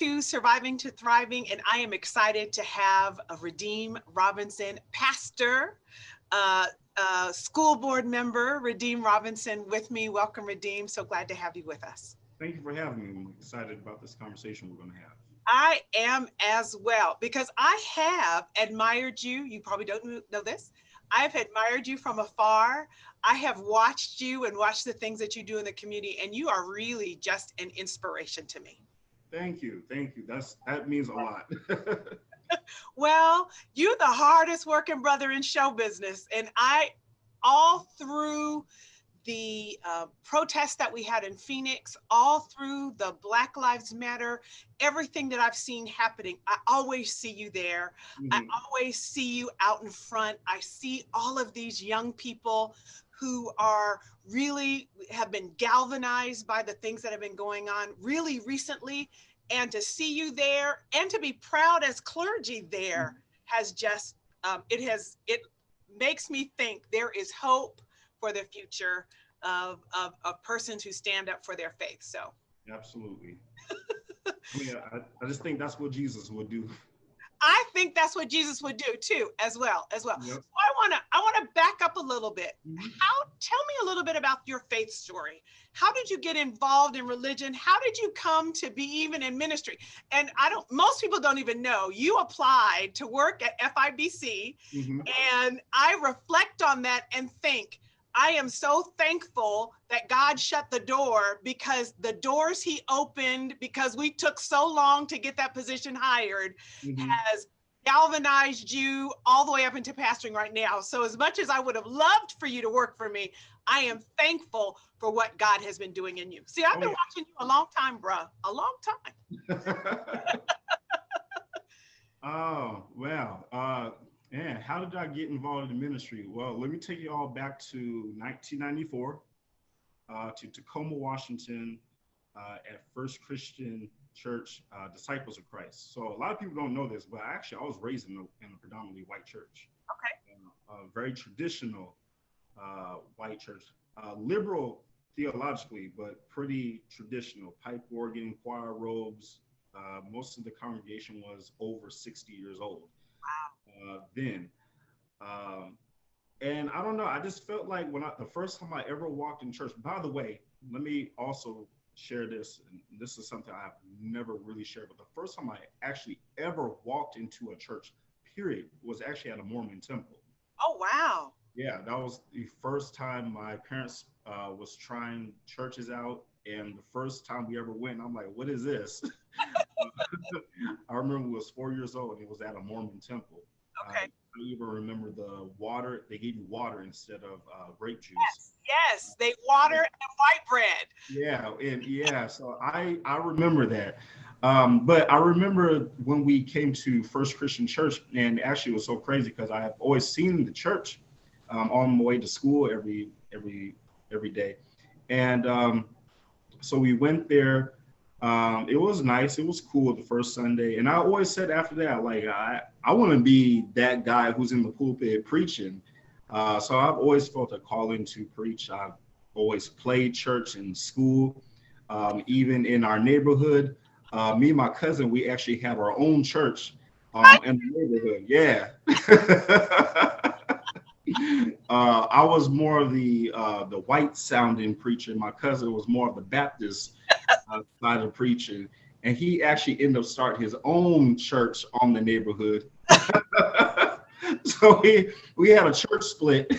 to Surviving to Thriving, and I am excited to have a Redeem Robinson, pastor, uh, school board member, Redeem Robinson, with me. Welcome, Redeem. So glad to have you with us. Thank you for having me. I'm excited about this conversation we're going to have. I am as well, because I have admired you. You probably don't know this. I've admired you from afar. I have watched you and watched the things that you do in the community, and you are really just an inspiration to me. Thank you. Thank you. That means a lot. Well, you're the hardest working brother in show business. And all through the protests that we had in Phoenix, all through the Black Lives Matter, everything that I've seen happening, I always see you there. I Mhm. always see you out in front. I see all of these young people who are really have been galvanized by the things that have been going on really recently. And to see you there and to be proud as clergy there has just, it makes me think there is hope for the future of persons who stand up for their faith. So Absolutely. I mean, I just think that's what Jesus would do. I think that's what Jesus would do too, as well. Yep. So I wanna back up a little bit. Mhm. Tell me a little bit about your faith story. How did you get involved in religion? How did you come to be even in ministry? And most people don't even know you applied to work at FIBC, Mhm. and I reflect on that and think, I am so thankful that God shut the door, because the doors he opened, because we took so long to get that position hired, Mhm. has galvanized you all the way up into pastoring right now. So as much as I would have loved for you to work for me, I am thankful for what God has been doing in you. See, I've Oh been yeah. watching you a long time, bruh, a long time. Oh well. Yeah. How did I get involved in ministry? Well, let me take you all back to 1994, to Tacoma, Washington, at First Christian Church, Disciples of Christ. So a lot of people don't know this, but actually I was raised in a predominantly white church, Okay. a very traditional white church, liberal theologically, but pretty traditional. Pipe organ, choir robes. Most of the congregation was over 60 years old then. Um, and I don't know, I just felt like the first time I ever walked in church, by the way, let me also share this. And this is something I've never really shared, but the first time I actually ever walked into a church, period, was actually at a Mormon temple. Oh, wow. Yeah, that was the first time my parents was trying churches out, and the first time we ever went, I'm like, what is this? I remember we was 4 years old, and it was at a Mormon temple. Okay. I even remember the water. They gave you water instead of grape juice. Yes. Yes. They water Yeah, and white bread. yeah. So I remember that. But I remember when we came to First Christian Church, and actually it was so crazy because I have always seen the church on my way to school every day, and so we went there. It was nice. It was cool the first Sunday, and I always said after that, like I want to be that guy who's in the pulpit preaching. So I've always felt a calling to preach. I've always played church in school, even in our neighborhood. Me and my cousin, we actually have our own church in the neighborhood. Yeah. I was more of the white sounding preacher. My cousin was more of the Baptist side of preaching, and he actually ended up starting his own church on the neighborhood. So we had a church split,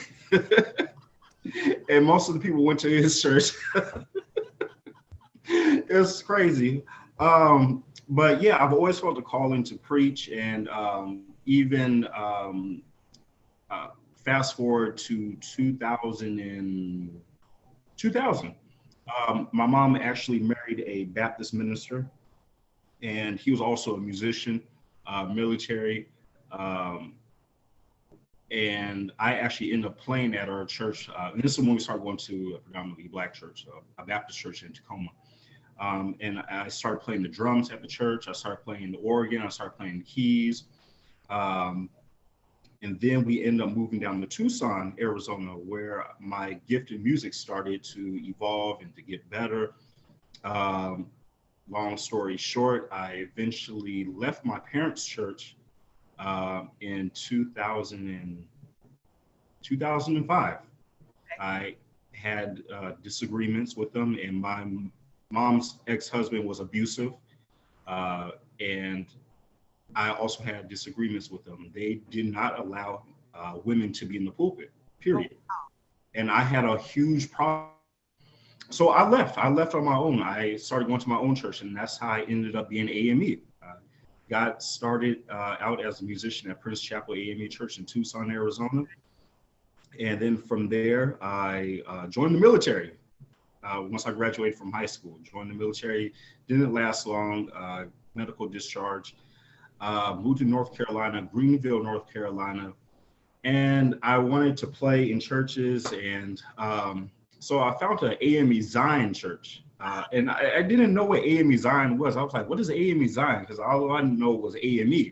and most of the people went to his church. It's crazy. But yeah, I've always felt a calling to preach, and even uh, fast forward to 2000. My mom actually married a Baptist minister, and he was also a musician, military. Um, and I actually ended up playing at our church. And this is when we started going to a predominantly black church, a Baptist church in Tacoma. And I started playing the drums at the church. I started playing the organ. I started playing the keys. Um, and then we ended up moving down to Tucson, Arizona, where my gift in music started to evolve and to get better. Um, long story short, I eventually left my parents' church in 2005. I had disagreements with them, and my mom's ex-husband was abusive, and I also had disagreements with them. They did not allow women to be in the pulpit, Oh, period. And I had a huge problem. So I left. I left on my own. I started going to my own church, and that's how I ended up being AME. Got started out as a musician at Prince Chapel AME Church in Tucson, Arizona. And then from there, I joined the military. Once I graduated from high school, joined the military, didn't last long, medical discharge, moved to North Carolina, Greenville, North Carolina, and I wanted to play in churches. And so I found an AME Zion church. And I didn't know what AME Zion was. I was like, what is AME Zion? Because all I know was AME.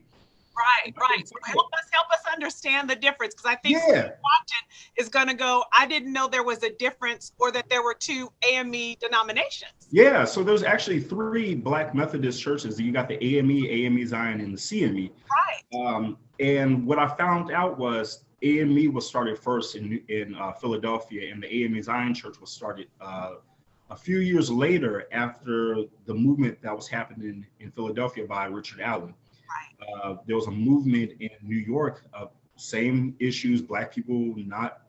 right, right. So help us understand the difference, because I think someone Yeah. watching is going to go, I didn't know there was a difference, or that there were two AME denominations. Yeah, so there's actually three Black Methodist churches. You got the AME Zion, and the CME. Right. And what I found out was AME was started first in Philadelphia, and the AME Zion Church was started a few years later after the movement that was happening in Philadelphia by Richard Allen. Right. There was a movement in New York of same issues, Black people not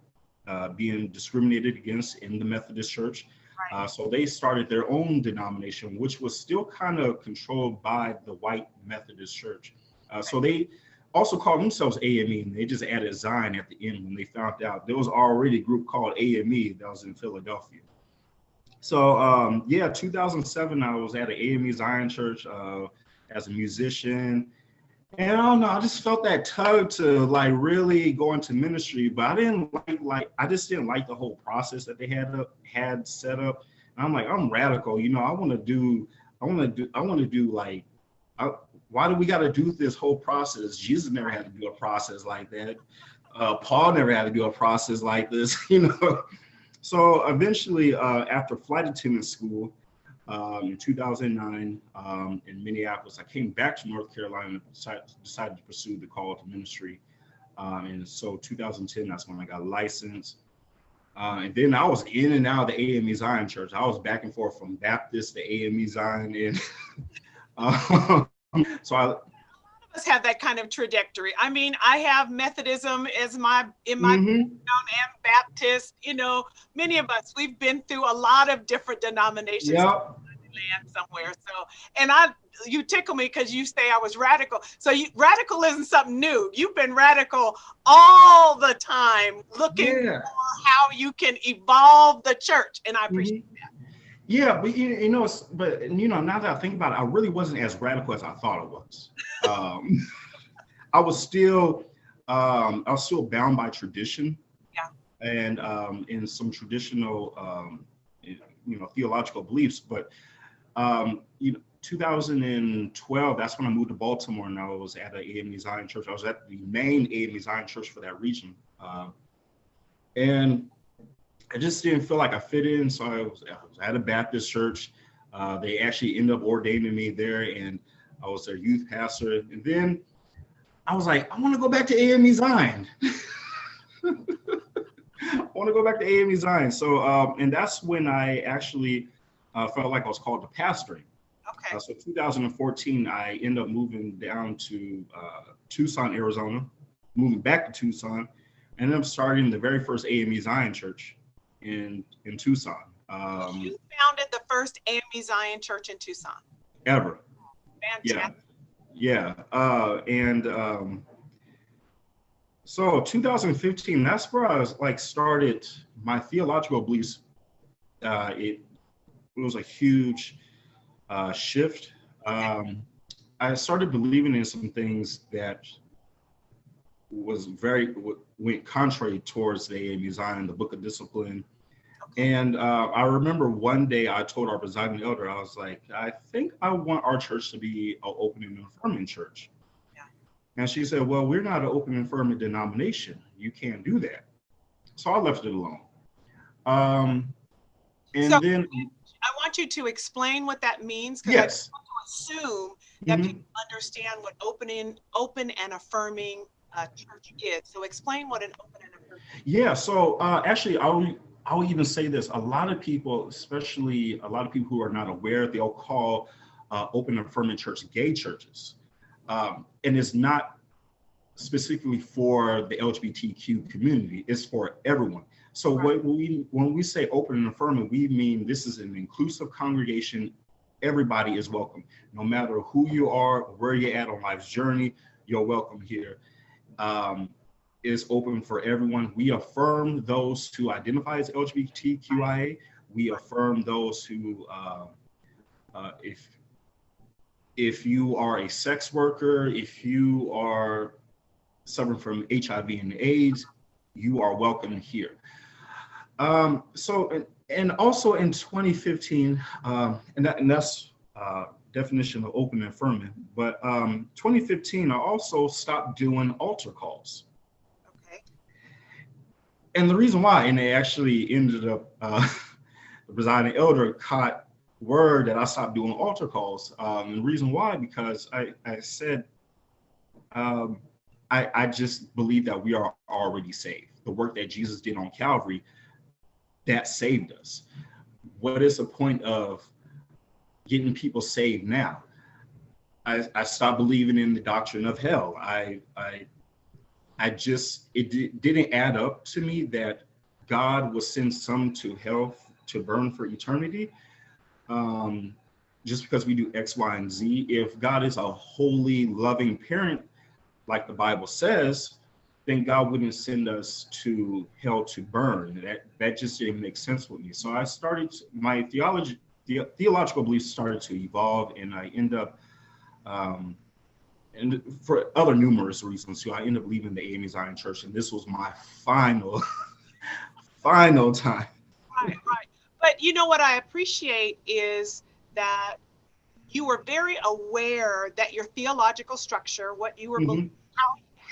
being discriminated against in the Methodist Church. Right. So they started their own denomination, which was still kind of controlled by the white Methodist Church. So they also called themselves AME, and they just added Zion at the end when they found out there was already a group called AME that was in Philadelphia. So yeah, 2007, I was at an AME Zion church as a musician. And I don't know, I just felt that tug to like really go into ministry, but I didn't I just didn't like the whole process that they had set up. And I'm like, I'm radical, you know, I want to do like, why do we got to do this whole process? Jesus never had to do a process like that. Paul never had to do a process like this, you know. So eventually, after flight attendant school, in 2009 in Minneapolis, I came back to North Carolina and decided to pursue the call to ministry. And so 2010, that's when I got licensed. And then I was in and out of the AME Zion Church. I was back and forth from Baptist to AME Zion. And so Us have that kind of trajectory. I mean, I have Methodism as my background, and Baptist. You know, many of us, we've been through a lot of different denominations. Yep. Land somewhere. So, and you tickle me because you say I was radical. So radical isn't something new. You've been radical all the time, looking for how you can evolve the church, and I appreciate that. Yeah, but you know, now that I think about it, I really wasn't as radical as I thought it was. I was still bound by tradition. Yeah. And in some traditional, theological beliefs. But 2012, that's when I moved to Baltimore, and I was at an AME Zion church. I was at the main AME Zion church for that region, and I just didn't feel like I fit in. So I was at a Baptist church. They actually ended up ordaining me there, and I was their youth pastor. And then I was like, I want to go back to AME Zion. I want to go back to AME Zion. So, and that's when I actually felt like I was called to pastoring. Okay. So 2014, I ended up moving down to Tucson, Arizona, moving back to Tucson, and ended up starting the very first AME Zion church in Tucson. You founded the first AME Zion church in Tucson. Ever. Fantastic. Yeah. So 2015, that's where I was started my theological beliefs. It was a huge shift. I started believing in some things that went contrary towards the AME Zion, the Book of Discipline. Okay. And I remember one day I told our presiding elder, I was like, I think I want our church to be an open and affirming church. And she said, well, we're not an open and affirming denomination. You can't do that. So I left it alone. I want want you to explain what that means, because I Yes. want to assume that people Mhm. understand what open and affirming church is. So explain what an open and affirming. Yeah. So actually, I'll even say this. A lot of people, especially a lot of people who are not aware, they'll call open and affirming church gay churches, and it's not specifically for the LGBTQ community. It's for everyone. So Right. when we say open and affirming, we mean this is an inclusive congregation. Everybody is welcome, no matter who you are, where you're at on life's journey. You're welcome here. Um, is open for everyone. We affirm those who identify as Right. LGBTQIA. We Right. affirm those who, uh, if you are a sex worker, if you are suffering from HIV and AIDS, you are welcome here. And also in 2015, and that's definition of open and affirming. But 2015, I also stopped doing altar calls. Okay. And the reason why, and they actually ended up, the presiding elder caught word that I stopped doing altar calls. And the reason why, because I said, um, I just believe that we are already saved. The work that Jesus did on Calvary, that saved us. What is the point of getting people saved now? I stopped believing in the doctrine of hell. I just, didn't add up to me that God will send some to hell to burn for eternity, um, just because we do X, Y, and Z. If God is a holy, loving parent, like the Bible says, then God wouldn't send us to hell to burn. That just didn't make sense with me. So I started my theological beliefs started to evolve, and I end up, um, and for other numerous reasons too, I ended up leaving the AME Zion Church, and this was my final, final time. Right. Right. But you know what I appreciate is that you were very aware that your theological structure, what you were Mm-hmm.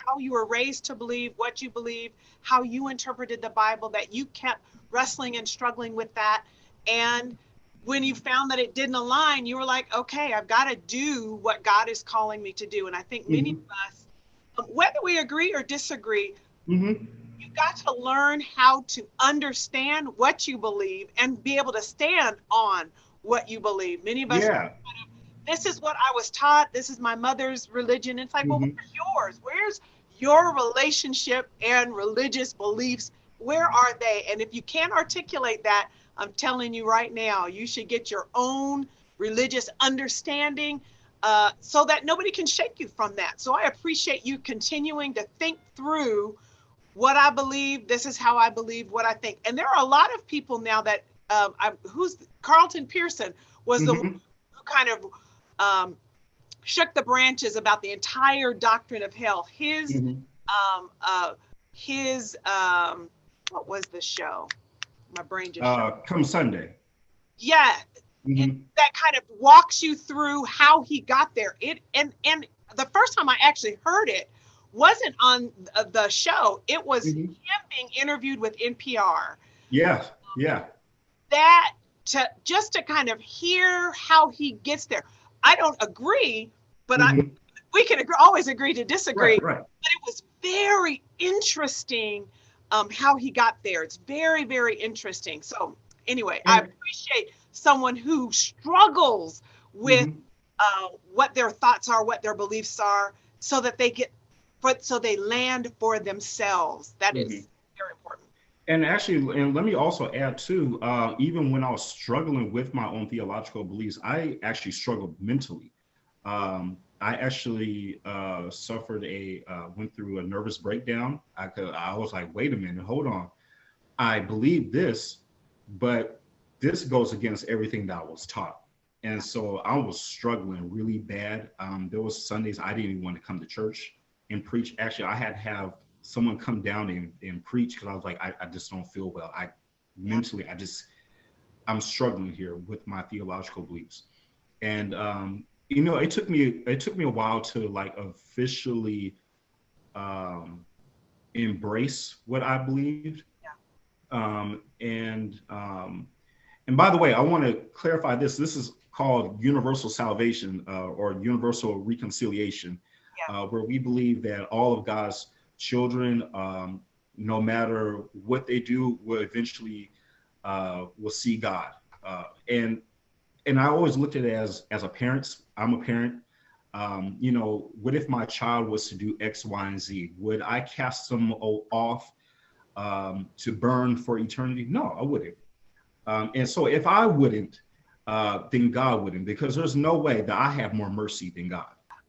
how you were raised to believe, what you believe, how you interpreted the Bible, that you kept wrestling and struggling with that. And when you found that it didn't align, you were like, okay, I've got to do what God is calling me to do. And I think many Mm-hmm. of us, whether we agree or disagree, Mm-hmm. you got to learn how to understand what you believe and be able to stand on what you believe. Many of us, Yeah. this is what I was taught. This is my mother's religion. It's like, well, Mm-hmm. where's yours? Where's your relationship and religious beliefs? Where are they? And if you can't articulate that, I'm telling you right now, you should get your own religious understanding, so that nobody can shake you from that. So I appreciate you continuing to think through what I believe. This is how I believe what I think. And there are a lot of people now that, who's Carlton Pearson was the one Mm-hmm. who kind of, um, shook the branches about the entire doctrine of hell. Mm-hmm. Um, uh, his, what was the show? My brain just shut. Come Sunday. Yeah, Mm-hmm. that kind of walks you through how he got there. And the first time I actually heard it wasn't on the show. It was Mm-hmm. him being interviewed with NPR. Yeah. Yeah. That to just to kind of hear how he gets there. I don't agree, but Mm-hmm. we can always agree to Right. disagree. Right. But it was very interesting, how he got there. It's very, very interesting. So anyway, I And appreciate someone who struggles with, mm-hmm. what their thoughts are, what their beliefs are, so that they get, but so they land for themselves. That Mm-hmm. is very important. And actually, and let me also add too, even when I was struggling with my own theological beliefs, I actually struggled mentally. I actually went through a nervous breakdown. I was like, wait a minute, hold on. I believe this, but this goes against everything that I was taught. And so I was struggling really bad. There was Sundays I didn't even want to come to church and preach. Actually, I had to have someone come down and preach because I was like, I just don't feel well. I Yeah. mentally, I'm struggling here with my theological beliefs. And it took me a while to like officially um, embrace what I believed. Yeah. Um, and And by the way, I want to clarify this. This is called universal salvation or universal reconciliation, Yeah. where we believe that all of God's children, no matter what they do, will eventually will see God. And I always looked at it as a parent. I'm a parent. You know, what if my child was to do X, Y, and Z? Would I cast them off to burn for eternity? No, I wouldn't. And so if I wouldn't, then God wouldn't, because there's no way that I have more mercy than God.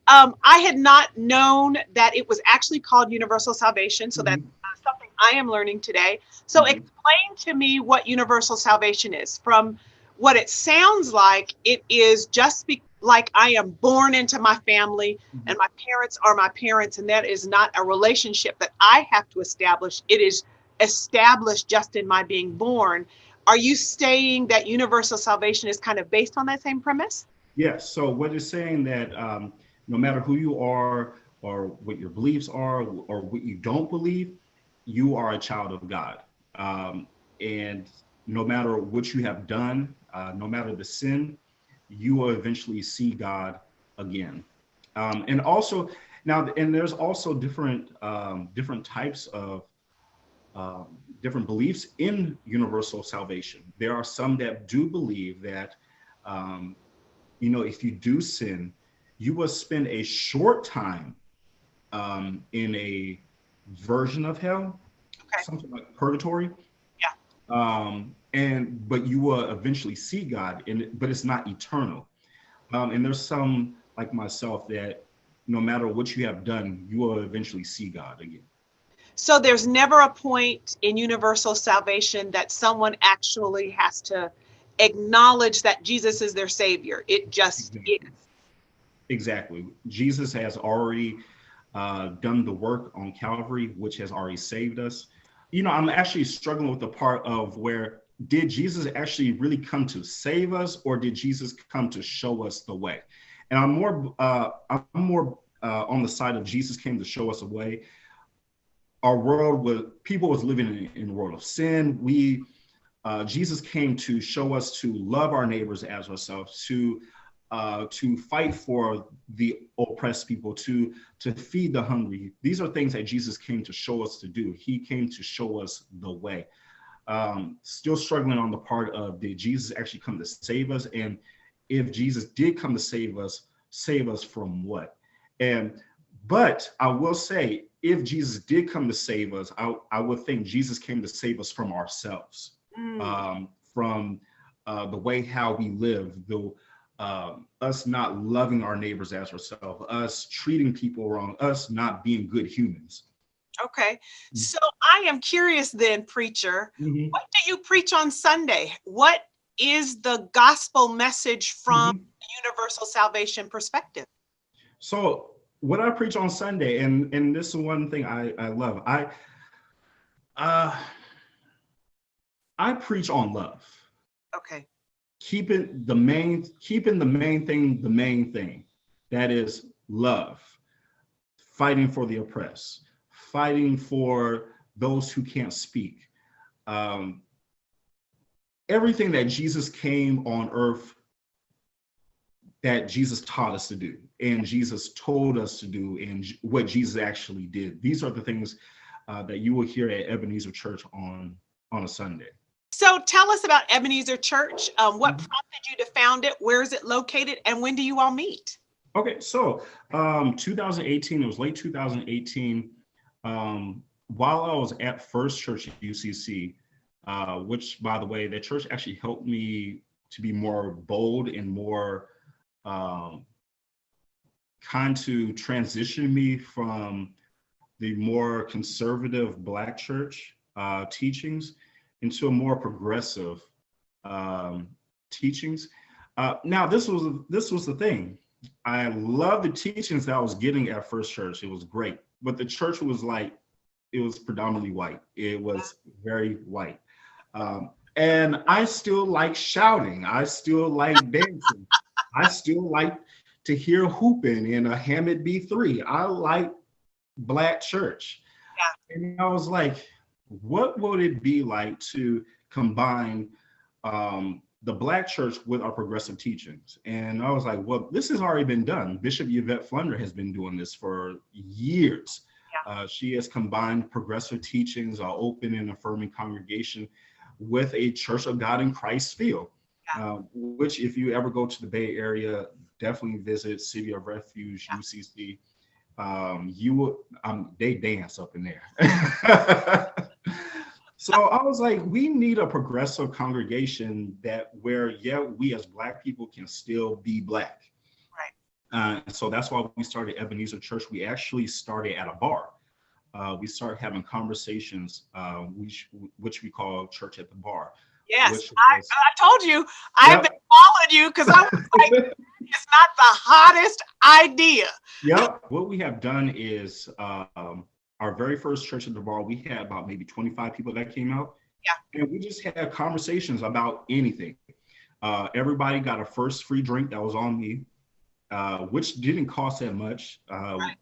I had not known that it was actually called universal salvation. So that's Mhm, something I am learning today. So mhm. explain to me what universal salvation is. From what it sounds like, it is just like I am born into my family and Mhm. my parents are my parents. And that is not a relationship that I have to establish. It is established just in my being born. Are you saying that universal salvation is kind of based on that same premise? Yes. So what it's saying that no matter who you are or what your beliefs are or what you don't believe, you are a child of God. And no matter what you have done, no matter the sin, you will eventually see God again. And also now, and there's also different types of different beliefs in universal salvation. There are some that do believe that um, you know, if you do sin, you will spend a short time in a version of hell, Okay. something like purgatory, Yeah. and but you will eventually see God, but it's not eternal. And there's some like myself that no matter what you have done, you will eventually see God again. So there's never a point in universal salvation that someone actually has to acknowledge that Jesus is their savior. It just is. Exactly. Exactly. Jesus has already done the work on Calvary, which has already saved us. You know, I'm actually struggling with the part of where did Jesus actually really come to save us, or did Jesus come to show us the way? And I'm more on the side of Jesus came to show us a way. Our world was people was living in a world of sin. We Jesus came to show us to love our neighbors as ourselves, to fight for the oppressed people, to feed the hungry. These are things that Jesus came to show us to do. He came to show us the way. Still struggling on the part of did Jesus actually come to save us, and if Jesus did come to save us from what? And but I will say, if Jesus did come to save us, I would think Jesus came to save us from ourselves, Mm, from the way how we live, the us not loving our neighbors as ourselves, us treating people wrong, us not being good humans. okay. So I am curious then, preacher, Mhm, what do you preach on Sunday? What is the gospel message from mhm. a universal salvation perspective? So what I preach on Sunday, and this is one thing I love. Uh, I preach on love, Okay. keeping the main thing the main thing. That is love, fighting for the oppressed, fighting for those who can't speak. Um, Everything that Jesus came on earth, that Jesus taught us to do, and Jesus told us to do, and what Jesus actually did. These are the things that you will hear at Ebenezer Church on a Sunday. So tell us about Ebenezer Church. What prompted you to found it? Where is it located? And when do you all meet? Okay, so 2018, it was late 2018. While I was at First Church at UCC, which, by the way, that church actually helped me to be more bold and more um, kind to transition me from the more conservative Black church teachings into a more progressive um, teachings. Now, this was the thing. I love the teachings that I was getting at First Church. It was great, but the church was like it was predominantly white. It was very white, and I still like shouting. I still like dancing. I still like to hear hooping in a Hammond B3. I like Black church. And I was like, what would it be like to combine the Black church with our progressive teachings. And I was like, well, this has already been done. Bishop Yvette Flunder has been doing this for years. Yeah. She has combined progressive teachings, open and affirming congregation, with a Church of God in Christ feel, which if you ever go to the Bay Area, definitely visit City of Refuge, UCC. You will, they dance up in there. So I was like, we need a progressive congregation that where, yeah, we as Black people can still be Black. Right. So that's why we started Ebenezer Church. We actually started at a bar. We started having conversations, which we call Church at the Bar. Yes, Which I told you, I have been following you because I was like, it's not the hottest idea. Yep. What we have done is our very first Church at the Bar, we had about maybe 25 people that came out. Yeah. And we just had conversations about anything. Everybody got a first free drink that was on me, which didn't cost that much. Right.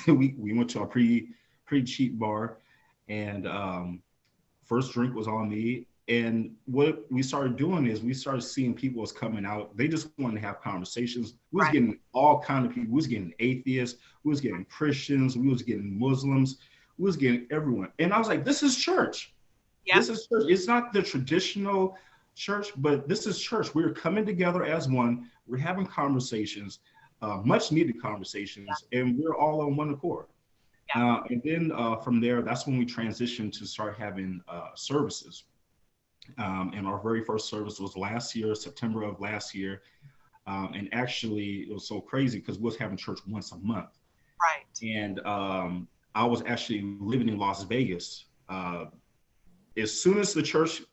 we went to a pretty cheap bar, and first drink was on me. And what we started doing is we started seeing people was coming out. They just wanted to have conversations. We was getting all kinds of people. We was getting atheists. We was getting Christians. We was getting Muslims. We was getting everyone. And I was like, this is church. Yeah. This is church. It's not the traditional church, but this is church. We're coming together as one. We're having conversations, much needed conversations, and we're all on one accord. And then from there, that's when we transitioned to start having services. And our very first service was last year, September of last year. And actually, it was so crazy because we was having church once a month. Right. And I was actually living in Las Vegas. As soon as the church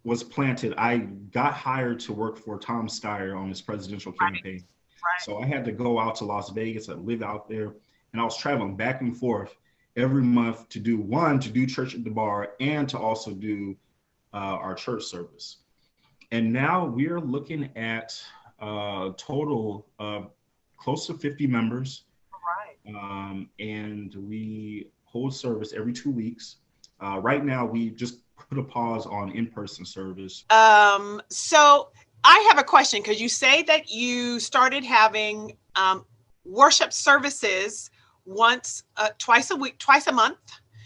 was planted, I got hired to work for Tom Steyer on his presidential campaign. Right. So I had to go out to Las Vegas. I lived out there, and I was traveling back and forth every month to do Church at the Bar and to also do our church service. And now we're looking at total close to 50 members. Right. And we hold service every 2 weeks. Right now, we just put a pause on in-person service. So I have a question, because you say that you started having worship services twice a week, twice a month.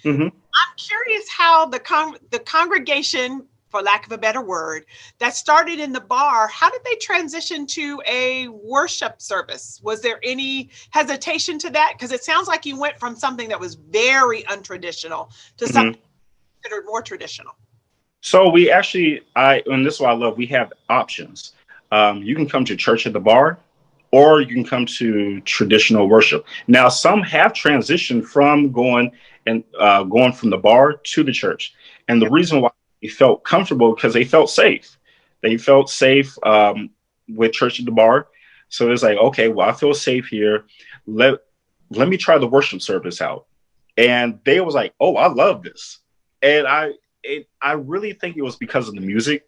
Mm-hmm. I'm curious how the congregation, for lack of a better word, that started in the bar, how did they transition to a worship service? Was there any hesitation to that? Because it sounds like you went from something that was very untraditional to something considered more traditional. So we actually, and this is what I love, we have options. You can come to Church at the Bar, or you can come to traditional worship. Now, some have transitioned from going from the bar to the church. And the reason why they felt comfortable, because they felt safe. They felt safe with Church at the Bar. So it's like, okay, well, I feel safe here. Let me try the worship service out. And they was like, oh, I love this. And I really think it was because of the music.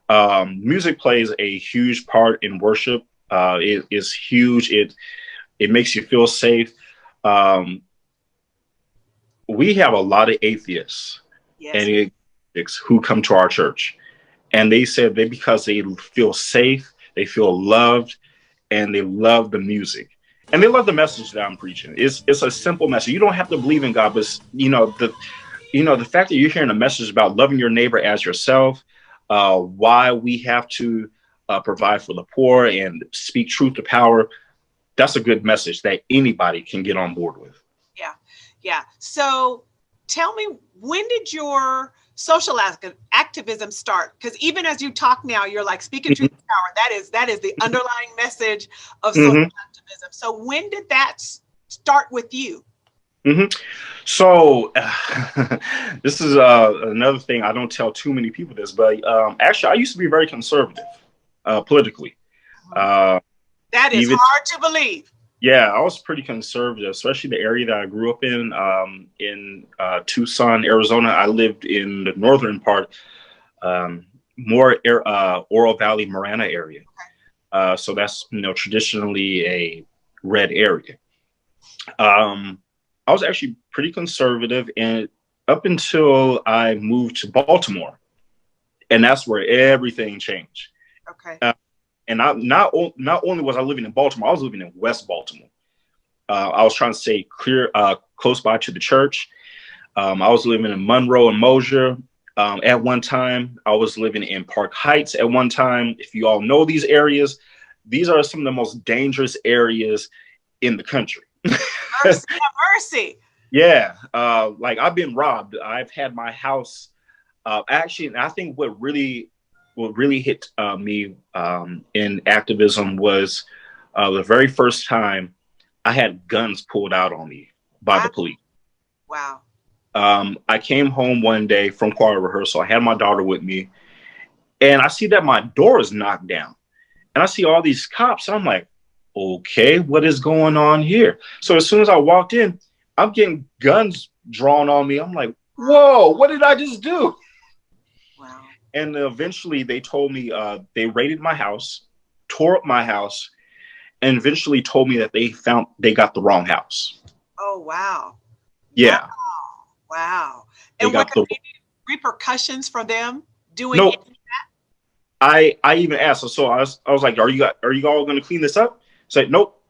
Music plays a huge part in worship. It is huge. It makes you feel safe. We have a lot of atheists and who come to our church, and they said because they feel safe, they feel loved, and they love the music, and they love the message that I'm preaching. It's a simple message. You don't have to believe in God, but the fact that you're hearing a message about loving your neighbor as yourself, why we have to provide for the poor and speak truth to power, that's a good message that anybody can get on board with. Yeah. So tell me, when did your social activism start? Because even as you talk now, you're like speaking truth to power. That is the underlying message of social activism. So when did that start with you? So this is another thing. I don't tell too many people this, but actually, I used to be very conservative politically. That is hard to believe. Yeah, I was pretty conservative, especially the area that I grew up in Tucson, Arizona. I lived in the northern part, more Oro Valley, Marana area. So that's traditionally a red area. I was actually pretty conservative, and up until I moved to Baltimore, And that's where everything changed. Okay. And not only was I living in Baltimore, I was living in West Baltimore. I was trying to stay close by to the church. I was living in Monroe and Mosier at one time. I was living in Park Heights at one time. If you all know these areas, these are some of the most dangerous areas in the country. Mercy, mercy. Yeah, like I've been robbed. I've had my house. Actually, and I think what really hit me in activism was the very first time I had guns pulled out on me by the police. Wow. I came home one day from choir rehearsal. I had my daughter with me, and I see that my door is knocked down, and I see all these cops. I'm like, okay, what is going on here? So as soon as I walked in, I'm getting guns drawn on me. I'm like, whoa, what did I just do? Wow. And eventually they told me they raided my house, tore up my house, and eventually told me that they got the wrong house. Oh, wow. Yeah. Wow. And were there any repercussions for them doing no, that? I even asked. So I was like, are you all going to clean this up? Said nope,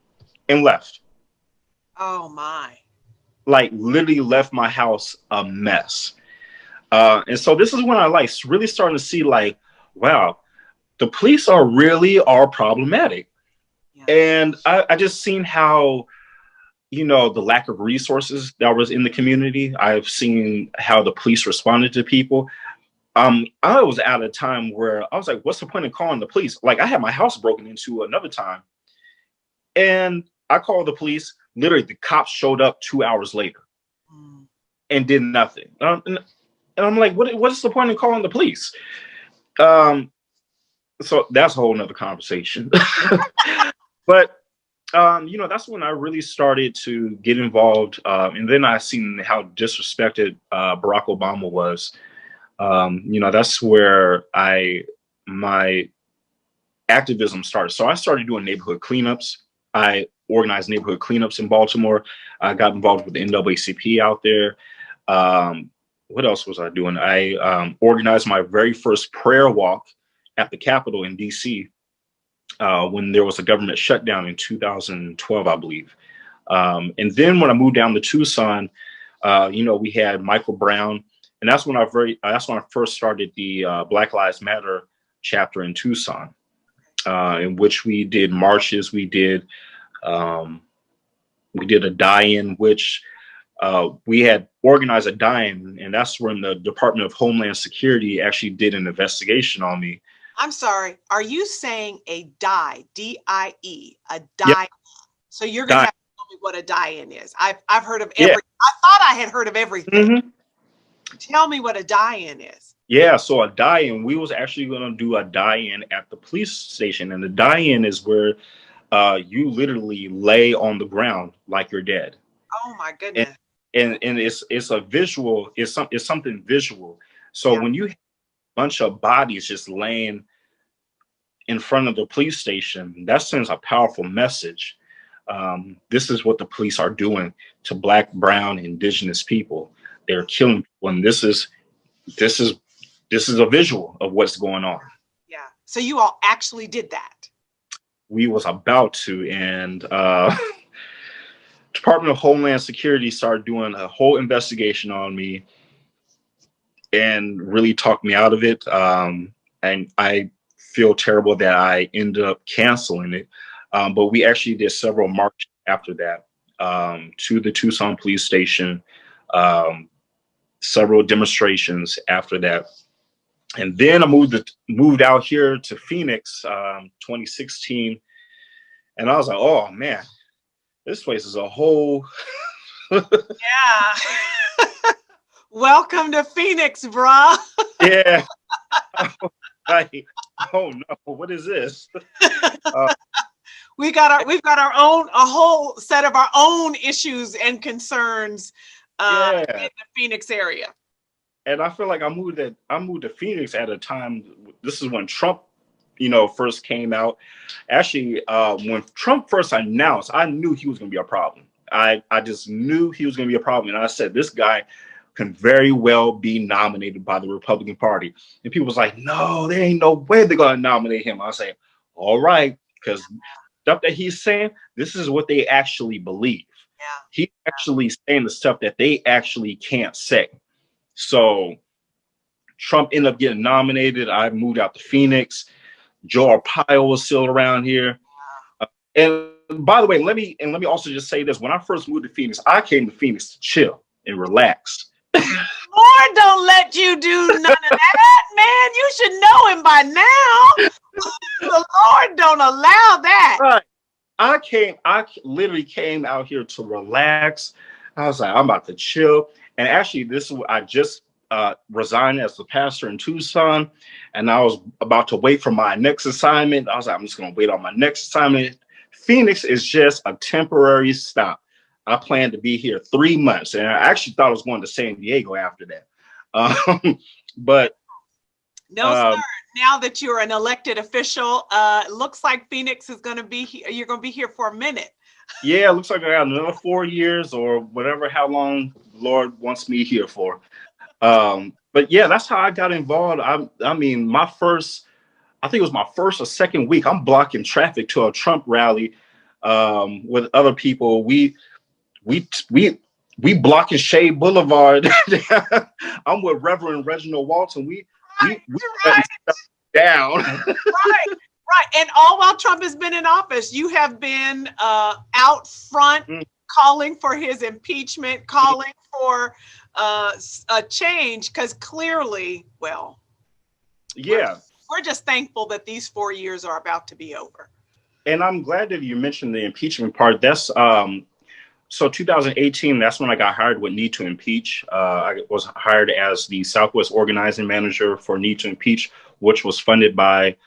and left. Oh my. Like literally left my house a mess. And so this is when I like really starting to see like, wow, the police are problematic. Yeah. And I just seen how, you know, the lack of resources that was in the community. I've seen how the police responded to people. I was at a time where I was like, what's the point of calling the police? Like I had my house broken into another time. And I called the police. Literally, the cops showed up 2 hours later and did nothing. And I'm like, what is the point in calling the police? So that's a whole nother conversation. But, you know, that's when I really started to get involved. And then I seen how disrespected Barack Obama was. You know, that's where my activism started. So I started doing neighborhood cleanups. I organized neighborhood cleanups in Baltimore. I got involved with the NAACP out there. What else was I doing? I organized my very first prayer walk at the Capitol in DC when there was a government shutdown in 2012, I believe. And then when I moved down to Tucson, you know, we had Michael Brown, and that's when I first started the Black Lives Matter chapter in Tucson, in which we did marches. We did a die-in, which we had organized a die-in, and that's when the Department of Homeland Security actually did an investigation on me. I'm sorry. Are you saying a die, D-I-E, a die? Yep. So you're going to have to tell me what a die-in is. I've heard of every. Yeah. I thought I had heard of everything. Mm-hmm. Tell me what a die-in is. Yeah, so a die-in, we was actually going to do a die-in at the police station, and the die-in is where you literally lay on the ground like you're dead. Oh my goodness! And it's a visual. It's something visual. So yeah. When you have a bunch of bodies just laying in front of the police station, that sends a powerful message. This is what the police are doing to Black, Brown, Indigenous people. They're killing people, and this is a visual of what's going on. Yeah. So you all actually did that. We was about to, and Department of Homeland Security started doing a whole investigation on me and really talked me out of it. And I feel terrible that I ended up canceling it. But we actually did several marches after that to the Tucson police station, several demonstrations after that. And then I moved out here to Phoenix, 2016. And I was like, oh man, this place is a whole. Yeah. Welcome to Phoenix, bruh. Yeah. Oh no, what is this? We've got a whole set of our own issues and concerns in the Phoenix area. And I feel like I moved to Phoenix at a time. This is when Trump, you know, first came out. Actually, when Trump first announced, I knew he was going to be a problem. I just knew he was going to be a problem. And I said, this guy can very well be nominated by the Republican Party. And people was like, no, there ain't no way they're going to nominate him. I say, all right, because stuff that he's saying, this is what they actually believe. Yeah. He's actually saying the stuff that they actually can't say. So Trump ended up getting nominated. I moved out to Phoenix. Joe Arpaio was still around here. And by the way, let me also just say this. When I first moved to Phoenix, I came to Phoenix to chill and relax. Lord don't let you do none of that, man. You should know him by now. The Lord don't allow that. Right. I literally came out here to relax. I was like, I'm about to chill. And actually, I just resigned as the pastor in Tucson, and I was about to wait for my next assignment. I was like, I'm just going to wait on my next assignment. Phoenix is just a temporary stop. I plan to be here 3 months, and I actually thought I was going to San Diego after that. But no, sir. Now that you're an elected official, looks like Phoenix is going to be here. You're going to be here for a minute. Yeah, it looks like I got another 4 years or whatever, how long the Lord wants me here for. But yeah, that's how I got involved. I mean, I think it was my first or second week, I'm blocking traffic to a Trump rally with other people. We blocking Shea Boulevard. I'm with Reverend Reginald Walton. We down. Right. And all while Trump has been in office, you have been out front calling for his impeachment, calling for a change, because clearly, well, yeah, we're just thankful that these 4 years are about to be over. And I'm glad that you mentioned the impeachment part. That's so 2018, that's when I got hired with Need to Impeach. I was hired as the Southwest organizing manager for Need to Impeach, which was funded by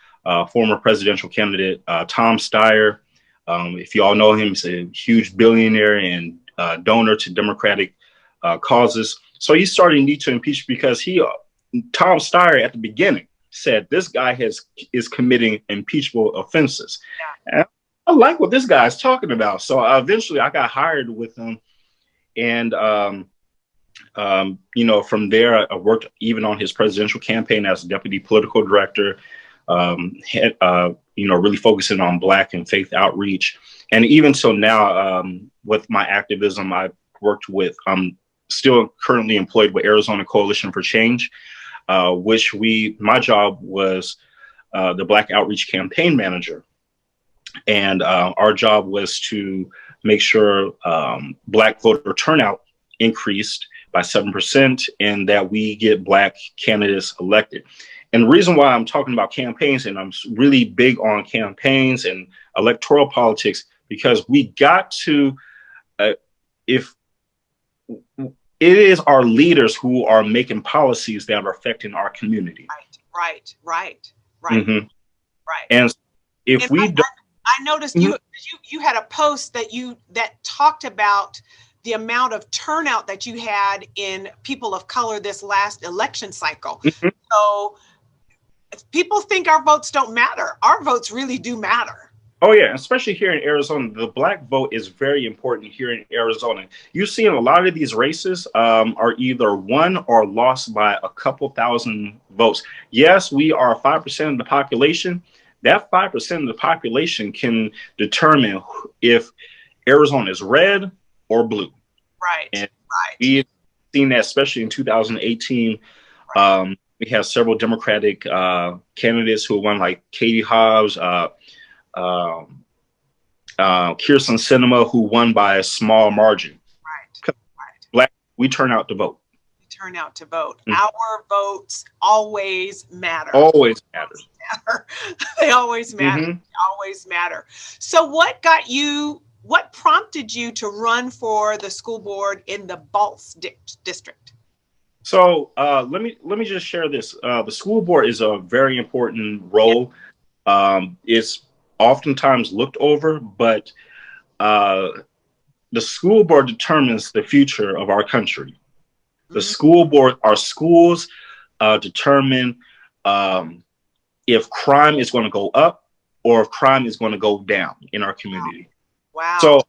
former presidential candidate Tom Steyer. If you all know him, he's a huge billionaire and donor to Democratic causes. So he started Need to Impeach because Tom Steyer at the beginning said this guy is committing impeachable offenses. Yeah. And I like what this guy's talking about. So eventually I got hired with him. And, from there, I worked even on his presidential campaign as deputy political director, really focusing on Black and faith outreach. And even so now, with my activism, I've worked with, I'm still currently employed with Arizona Coalition for Change, which my job was the Black Outreach Campaign Manager. And our job was to make sure Black voter turnout increased by 7% and that we get Black candidates elected. And the reason why I'm talking about campaigns, and I'm really big on campaigns and electoral politics, because we got to, if it is our leaders who are making policies that are affecting our community. Right. Mm-hmm. Right. And if we don't, I noticed you had a post that talked about the amount of turnout that you had in people of color this last election cycle. Mm-hmm. So if people think our votes don't matter, our votes really do matter. Oh yeah, especially here in Arizona, the Black vote is very important here in Arizona. You see in a lot of these races are either won or lost by a couple thousand votes. Yes, we are 5% of the population. That 5% of the population can determine if Arizona is red or blue. Right. And we've seen that, especially in 2018. Right. We have several Democratic candidates who won, like Katie Hobbs, Kirsten Sinema, who won by a small margin. Right. Black, we turn out to vote. Turn out to vote. Mm-hmm. Our votes always matter. Always matter. They always matter. Mm-hmm. They always matter. So what prompted you to run for the school board in the Balts district? So let me just share this. The school board is a very important role. Yeah. It's oftentimes looked over, but the school board determines the future of our country. The school board, our schools determine if crime is going to go up or if crime is going to go down in our community. Wow. So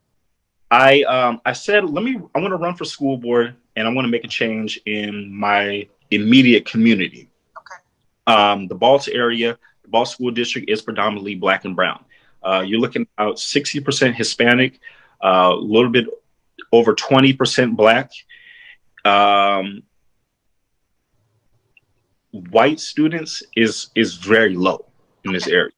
I said, I'm going to run for school board, and I want to make a change in my immediate community. The Baltimore area, the Baltimore School District is predominantly Black and brown. You're looking at about 60% Hispanic, a little bit over 20% Black. White students is very low in this area.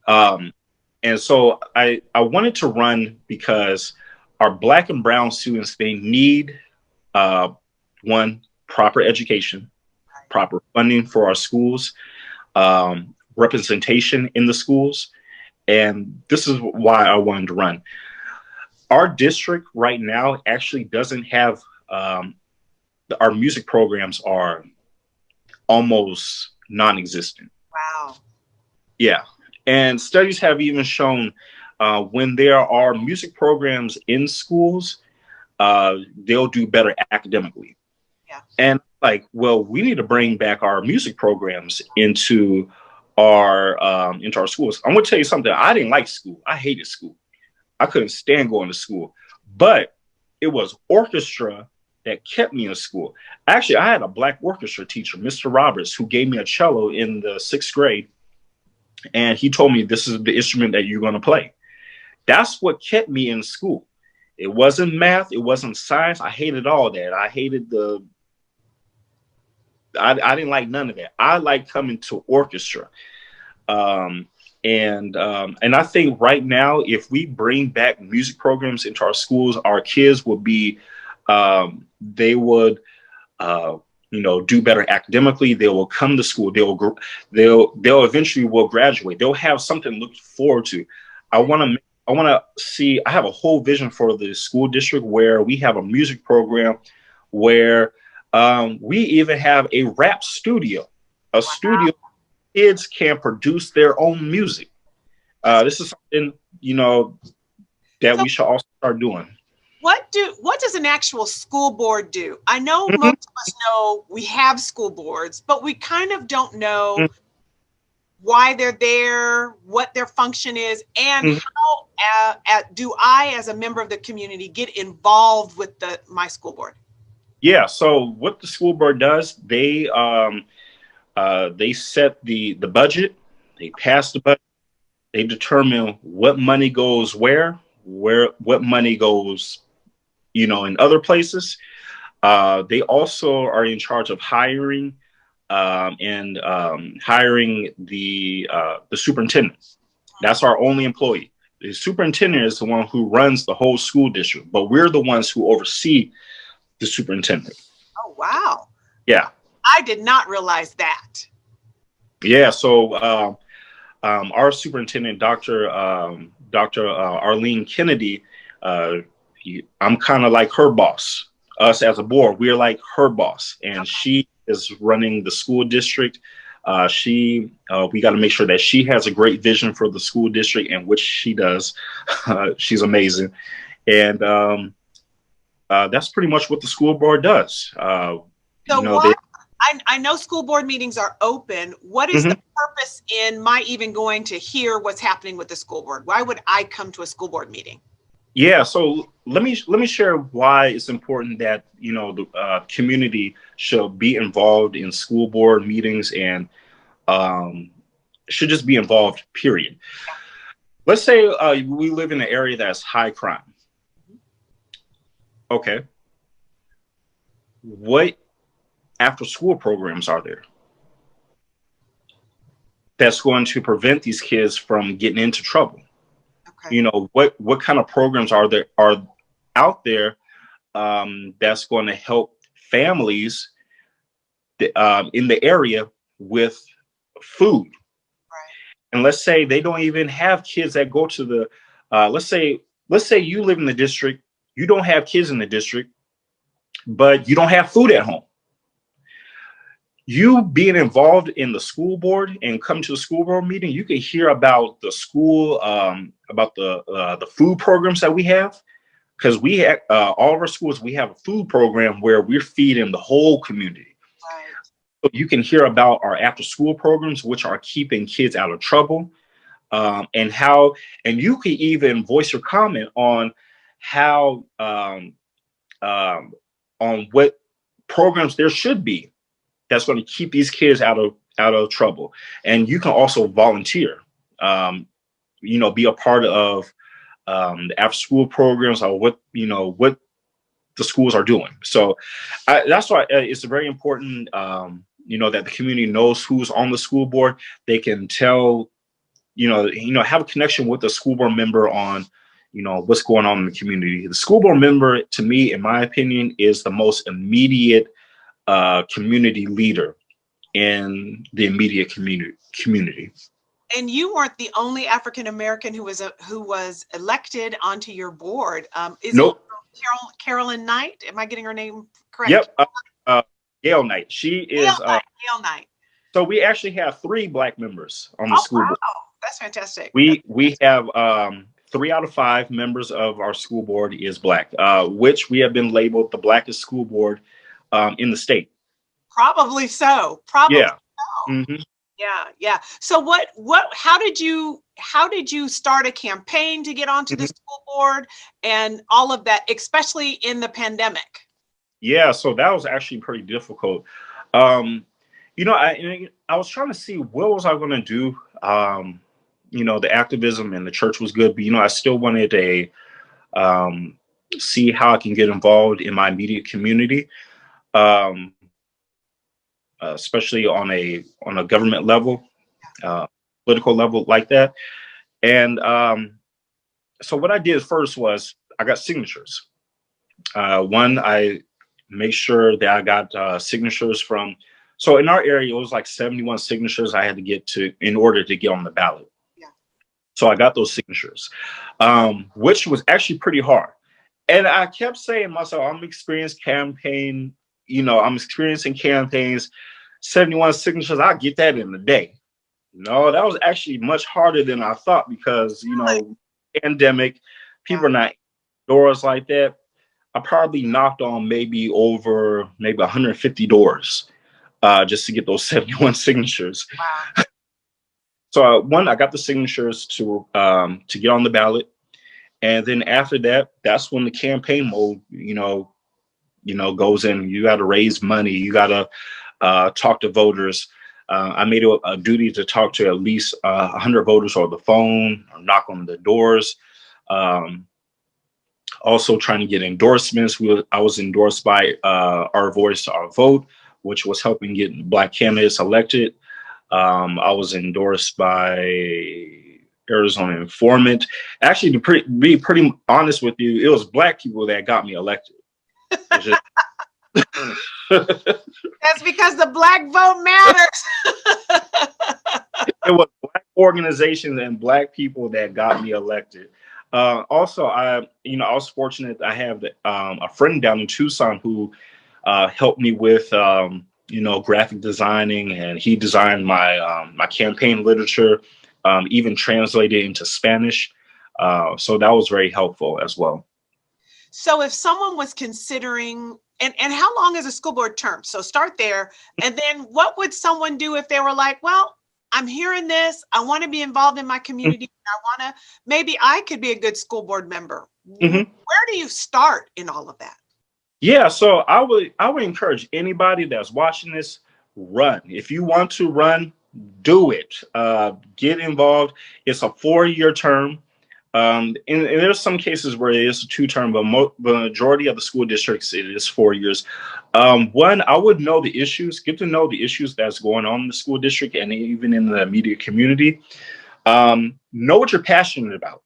And so I wanted to run because our Black and brown students, they need one, proper education, proper funding for our schools, representation in the schools. And this is why I wanted to run. Our district right now actually doesn't have, our music programs are almost non-existent. Wow. Yeah. And studies have even shown when there are music programs in schools, they'll do better academically. Yeah. And like, well, we need to bring back our music programs into our schools. I'm going to tell you something. I didn't like school. I hated school. I couldn't stand going to school. But it was orchestra that kept me in school. Actually, I had a Black orchestra teacher, Mr. Roberts, who gave me a cello in the 6th grade. And he told me, this is the instrument that you're going to play. That's what kept me in school. It wasn't math. It wasn't science. I hated all that. I hated I didn't like none of that. I liked coming to orchestra. And I think right now, if we bring back music programs into our schools, our kids will be, they would, do better academically. They will come to school. They'll eventually will graduate. They'll have something to look forward to. I want to see, I have a whole vision for the school district where we have a music program where we even have a rap studio, studio kids can produce their own music. This is something, that we should also start doing. What does an actual school board do? I know most of us know we have school boards, but we kind of don't know why they're there, what their function is, and how do I, as a member of the community, get involved with my school board? Yeah. So what the school board does, they set the budget, they pass the budget, they determine what money goes where what money goes, in other places. They also are in charge of hiring and hiring the superintendent. That's our only employee. The superintendent is the one who runs the whole school district, but we're the ones who oversee the superintendent. Oh, wow. Yeah. I did not realize that. Yeah. So our superintendent, Dr. Arlene Kennedy, I'm kind of like her boss. Us as a board, we're like her boss, and she is running the school district. We got to make sure that she has a great vision for the school district, and which she does. She's amazing. And that's pretty much what the school board does. I know school board meetings are open. What is the purpose in my even going to hear what's happening with the school board? Why would I come to a school board meeting? Yeah, so let me share why it's important that the community should be involved in school board meetings and should just be involved, period. Let's say we live in an area that's high crime. Okay. What after school programs are there that's going to prevent these kids from getting into trouble? Okay. What kind of programs are out there that's going to help families in the area with food? Right. And let's say they don't even have kids that go to the let's say you live in the district, you don't have kids in the district, but you don't have food at home. You being involved in the school board and come to a school board meeting, you can hear about the school, about the food programs that we have, because we have all of our schools. We have a food program where we're feeding the whole community. Right. So you can hear about our after-school programs, which are keeping kids out of trouble, and you can even voice your comment on how on what programs there should be that's going to keep these kids out of trouble. And you can also volunteer, be a part of the after school programs, or what the schools are doing. So that's why it's very important, that the community knows who's on the school board. They can tell, have a connection with the school board member on, what's going on in the community. The school board member, to me, in my opinion, is the most immediate community leader in the immediate community. And you weren't the only African American who was elected onto your board. Is Nope. it Carolyn Knight? Am I getting her name correct? Yep. Gail Knight. She is. Gail Knight. So we actually have 3 Black members on the school board. That's fantastic. We have 3 out of 5 members of our school board is Black, which we have been labeled the Blackest school board in the state. Probably so. Probably. Yeah. So. Mm-hmm. Yeah. So how did you start a campaign to get onto the school board and all of that, especially in the pandemic? Yeah, so that was actually pretty difficult. I was trying to see what was I going to do. The activism and the church was good, but I still wanted to see how I can get involved in my immediate community. Especially on a government level, political level like that. And so what I did first was I got signatures. One, I make sure that I got signatures from, so in our area, it was like 71 signatures I had to get to in order to get on the ballot. Yeah. So I got those signatures, which was actually pretty hard. And I kept saying to myself, I'm experiencing campaigns, 71 signatures, I'll get that in a day. No, that was actually much harder than I thought because, pandemic, people are not doors like that. I probably knocked on maybe 150 doors just to get those 71 signatures. Wow. So I got the signatures to get on the ballot. And then after that, that's when the campaign mode, goes in. You got to raise money. You got to talk to voters. I made it a duty to talk to at least 100 voters over the phone, or knock on the doors. Also trying to get endorsements. I was endorsed by Our Voice, Our Vote, which was helping get Black candidates elected. I was endorsed by Arizona Informant. Actually, to be pretty honest with you, it was Black people that got me elected. That's because the Black vote matters. It was Black organizations and Black people that got me elected. Also, I was fortunate. I have a friend down in Tucson who helped me with graphic designing, and he designed my campaign literature, even translated into Spanish. So that was very helpful as well. So if someone was considering, and how long is a school board term? So start there. And then what would someone do if they were like, well, I'm hearing this, I want to be involved in my community. Maybe I could be a good school board member. Mm-hmm. Where do you start in all of that? Yeah, so I would encourage anybody that's watching this, run. If you want to run, do it. Get involved. It's a 4-year term. And there's some cases where it is a 2-term, but the majority of the school districts, it is 4 years. One, I would know the issues, get to know the issues that's going on in the school district and even in the immediate community. Know what you're passionate about.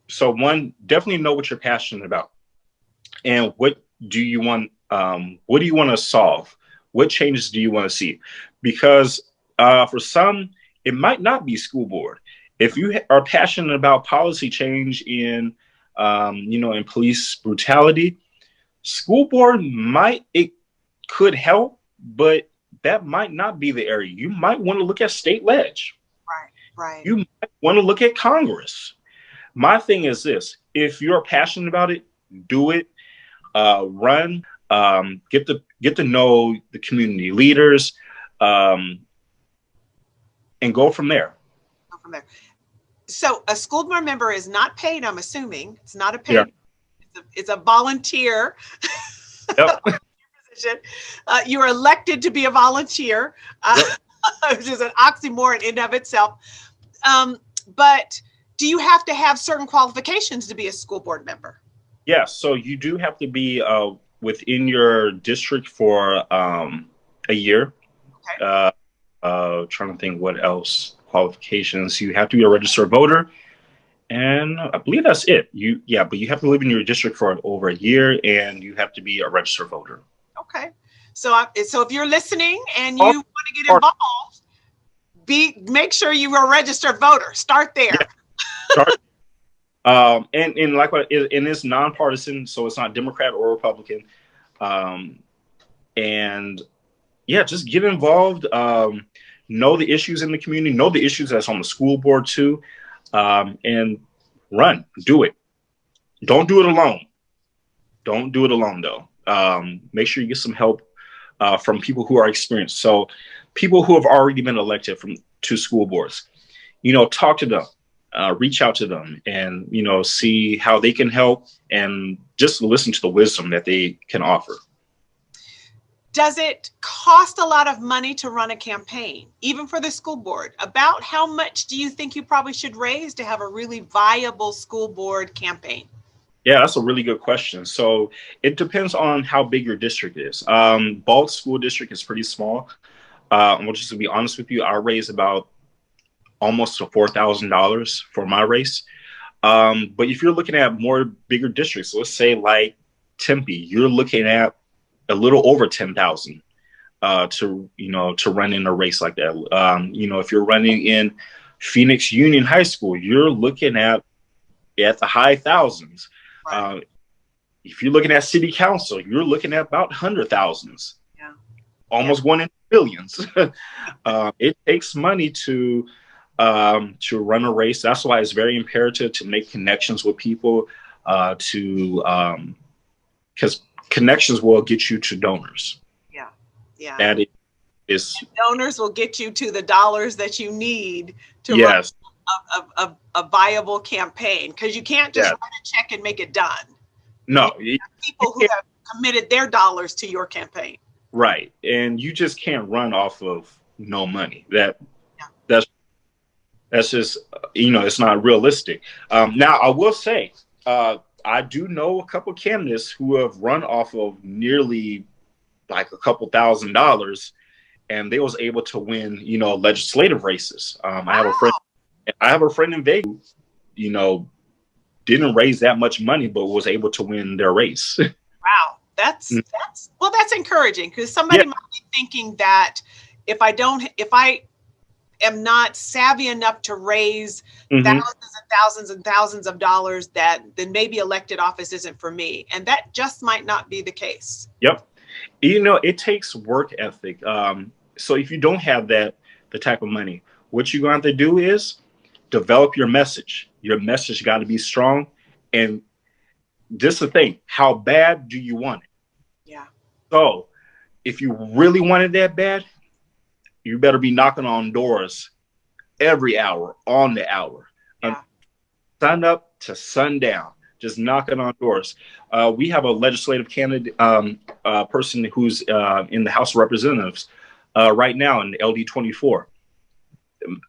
So one, definitely know what you're passionate about. And what do you want to solve? What changes do you want to see? Because for some, it might not be school board. If you are passionate about policy change in police brutality, school board could help, but that might not be the area. You might want to look at state ledge. Right. You might want to look at Congress. My thing is this: if you're passionate about it, do it. Run. Get to know the community leaders, and go from there. So a school board member is not paid, I'm assuming. It's not a paid It's a volunteer Yep. position. You are elected to be a volunteer, Yep. which is an oxymoron in and of itself. But do you have to have certain qualifications to be a school board member? Yeah, so you do have to be within your district for a year. Okay. Trying to think what else qualifications. You have to be a registered voter, and I believe that's it. But you have to live in your district for over a year, and you have to be a registered voter. Okay. So if you're listening and you Oh, want to get involved, make sure you are a registered voter. Start there. Yeah. Start. And like what and it's nonpartisan, so it's not Democrat or Republican. And yeah, just get involved. Know the issues in the community. Know the issues that's on the school board too, and run. Do it. Don't do it alone. Don't do it alone though. Make sure you get some help from people who are experienced. So people who have already been elected to school boards. Talk to them. Reach out to them and, see how they can help and just listen to the wisdom that they can offer. Does it cost a lot of money to run a campaign, even for the school board? About how much do you think you probably should raise to have a really viable school board campaign? Yeah, that's a really good question. So it depends on how big your district is. Balt School District is pretty small. I'm just to be honest with you, I raised about almost to $4,000 for my race. But if you're looking at more bigger districts, let's say like Tempe, you're looking at a little over 10,000 to run in a race like that. If you're running in Phoenix Union High School, you're looking at the high thousands. Right. If you're looking at city council, you're looking at about hundred thousands. Yeah. Almost going into billions. It takes money to run a race. That's why it's very imperative to make connections with people, because connections will get you to donors. Yeah. Yeah. That is donors will get you to the dollars that you need to yes. run a viable campaign, because you can't just write a check and make it done. No. People who have committed their dollars to your campaign. Right. And you just can't run off of no money. That's just, it's not realistic. Now, I will say, I do know a couple candidates who have run off of nearly like a couple $1,000s, and they was able to win, legislative races. Wow. I have a friend in Vegas, didn't raise that much money, but was able to win their race. Wow. That's encouraging, because somebody might be thinking that if I am not savvy enough to raise thousands and thousands of dollars, then maybe elected office isn't for me. And that just might not be the case. Yep. It takes work ethic. So if you don't have the type of money, what you're going to have to do is develop your message. Your message got to be strong. And this is the thing. How bad do you want it? Yeah. So if you really want it that bad, you better be knocking on doors every hour, on the hour. Yeah. Sun up to sundown, just knocking on doors. We have a legislative candidate, person who's in the House of Representatives right now in LD 24.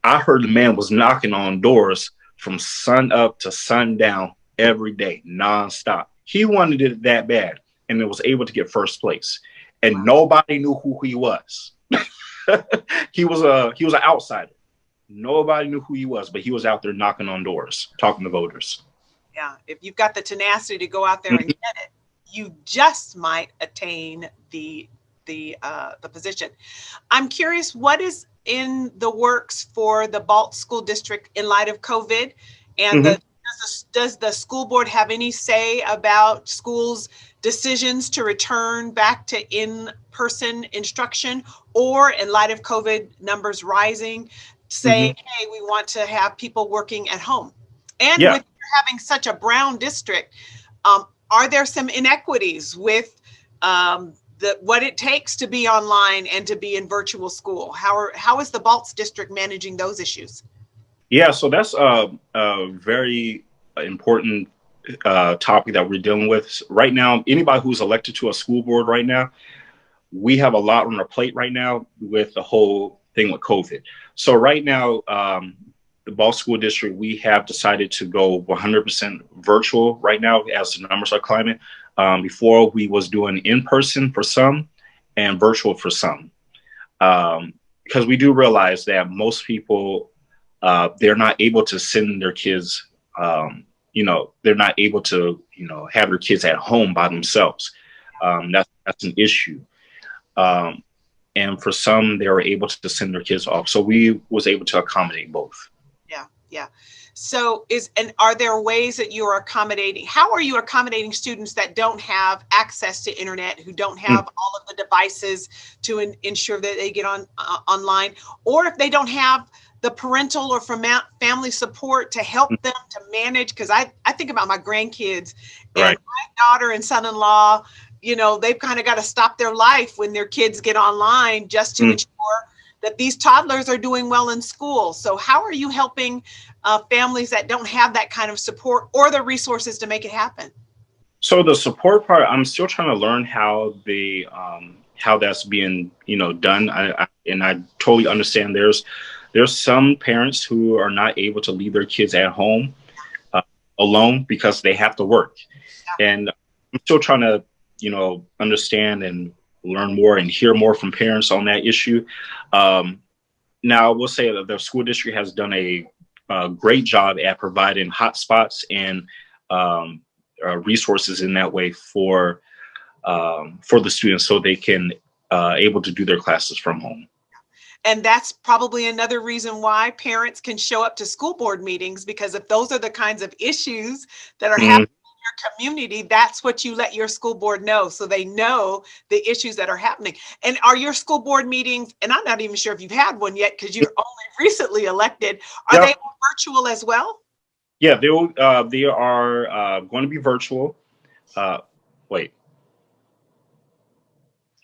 I heard the man was knocking on doors from sun up to sundown every day, nonstop. He wanted it that bad, and it was able to get first place. And nobody knew who he was. He was an outsider. Nobody knew who he was, but he was out there knocking on doors, talking to voters. Yeah, if you've got the tenacity to go out there and get it, you just might attain the position. I'm curious, what is in the works for the Balt School District in light of COVID? And does the school board have any say about schools' decisions to return back to in-person instruction, or in light of COVID numbers rising, say, hey, we want to have people working at home? And with having such a brown district, are there some inequities with what it takes to be online and to be in virtual school? How is the Balts district managing those issues? Yeah, so that's a very important topic that we're dealing with right now. Anybody who's elected to a school board right now, we have a lot on our plate right now with the whole thing with COVID. So right now, the Ball School District, we have decided to go 100% virtual right now as the numbers are climbing. Before we was doing in person for some and virtual for some, because we do realize that most people, they're not able to send their kids, they're not able to, have their kids at home by themselves. That's an issue. And for some, they were able to send their kids off. So we was able to accommodate both. Yeah, yeah. So are there ways that you are accommodating? How are you accommodating students that don't have access to internet, who don't have all of the devices to ensure that they get on online, or if they don't have the parental or family support to help them to manage? Because I think about my grandkids and Right. my daughter and son-in-law. They've kind of got to stop their life when their kids get online just to ensure that these toddlers are doing well in school. So how are you helping families that don't have that kind of support or the resources to make it happen? So the support part, I'm still trying to learn how how that's being, done. And I totally understand there's some parents who are not able to leave their kids at home alone because they have to work. Yeah. And I'm still trying to, understand and learn more and hear more from parents on that issue. Now, I will say that the school district has done a great job at providing hotspots and resources in that way for the students, so they can able to do their classes from home. And that's probably another reason why parents can show up to school board meetings, because if those are the kinds of issues that are happening in your community, that's what you let your school board know, so they know the issues that are happening. And are your school board meetings, and I'm not even sure if you've had one yet because you're only recently elected, are they virtual as well? Yeah, they are going to be virtual. Wait.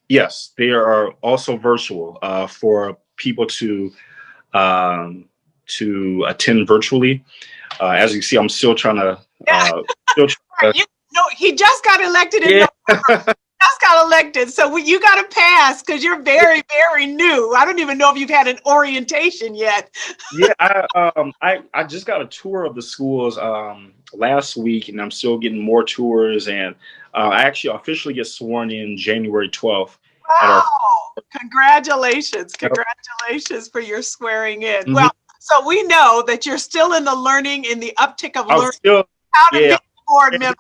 Yes, they are also virtual for people to attend virtually. As you see, I'm still trying to. He just got elected in November. Just got elected, so you got to pass because you're very, very new. I don't even know if you've had an orientation yet. Yeah, I just got a tour of the schools last week, and I'm still getting more tours. And I actually officially get sworn in January 12th. Wow! Congratulations! Congratulations for your swearing in. Well, so we know that you're still in the uptick of learning how to be a board member.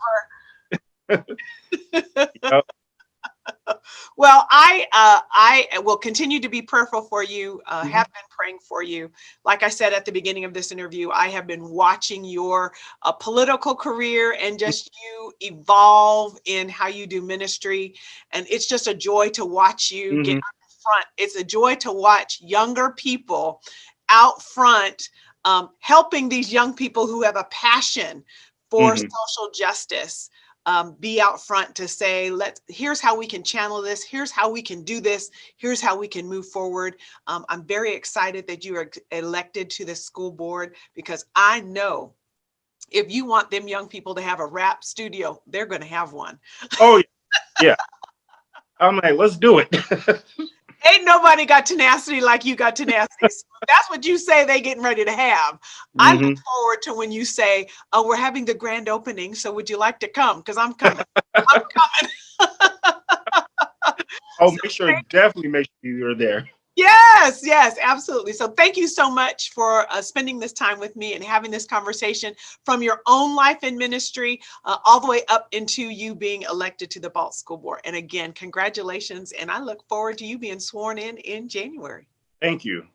Well, I will continue to be prayerful for you, have been praying for you. Like I said at the beginning of this interview, I have been watching your political career and just you evolve in how you do ministry. And it's just a joy to watch you get out front. It's a joy to watch younger people out front, helping these young people who have a passion for social justice. Be out front to say, here's how we can channel this. Here's how we can do this. Here's how we can move forward. I'm very excited that you are elected to the school board, because I know if you want them young people to have a rap studio, they're going to have one. Oh, yeah. I'm like, let's do it. Ain't nobody got tenacity like you got tenacity. So that's what you say they getting ready to have. I look forward to when you say, oh, we're having the grand opening, so would you like to come? Because I'm coming. I'm coming. Oh, definitely make sure you're there. Yes, yes, absolutely. So thank you so much for spending this time with me and having this conversation from your own life in ministry all the way up into you being elected to the Balt School Board. And again, congratulations. And I look forward to you being sworn in January. Thank you.